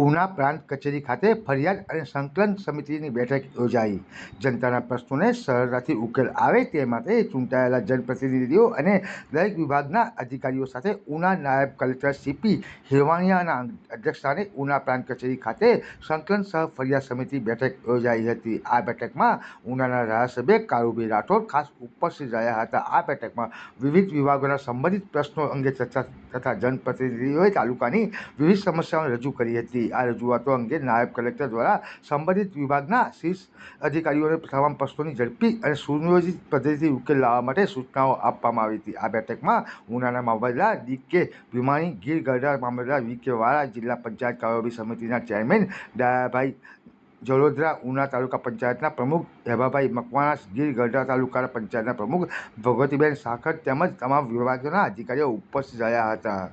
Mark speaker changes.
Speaker 1: ઉના પ્રાંત કચેરી ખાતે ફરિયાદ અને સંકલન સમિતિની બેઠક યોજાઈ. જનતાના પ્રશ્નોને સરળતાથી ઉકેલ આવે તે માટે ચૂંટાયેલા જનપ્રતિનિધિઓ અને દરેક વિભાગના અધિકારીઓ સાથે ઉના નાયબ કલેક્ટર સીપી હિરવાણિયાના અધ્યક્ષસ્થાને ઉના પ્રાંત કચેરી ખાતે સંકલન સહ ફરિયાદ સમિતિ બેઠક યોજાઈ હતી. આ બેઠકમાં ઉનાના ધારાસભ્ય કાળુભાઈ રાઠોડ ખાસ ઉપસ્થિત રહ્યા હતા. આ બેઠકમાં વિવિધ વિભાગોના સંબંધિત પ્રશ્નો અંગે ચર્ચા તથા જનપ્રતિનિધિઓએ તાલુકાની વિવિધ સમસ્યાઓ રજૂ કરી હતી. આ રજૂઆતો અંગે નાયબ કલેક્ટર દ્વારા સંબંધિત વિભાગના શીર્ષ અધિકારીઓને તમામ પ્રશ્નોની ઝડપી અને સુનિયોજિત પદ્ધતિથી ઉકેલ લાવવા માટે સૂચનાઓ આપવામાં આવી હતી. આ બેઠકમાં ઉનાના મામલતદાર ડી.કે. ભીમાણી, ગીર ગઢડા મામલતદાર વી.કે. વાળા, જિલ્લા પંચાયત કારોબારી સમિતિના ચેરમેન ડાયાભાઈ જલોદરા, ઉના તાલુકા પંચાયતના પ્રમુખ હેબાભાઈ મકવાણા, ગીર ગઢડા તાલુકા પંચાયતના પ્રમુખ ભગવતીબેન સાખર તેમજ તમામ વિભાગોના અધિકારીઓ ઉપસ્થિત રહ્યા હતા.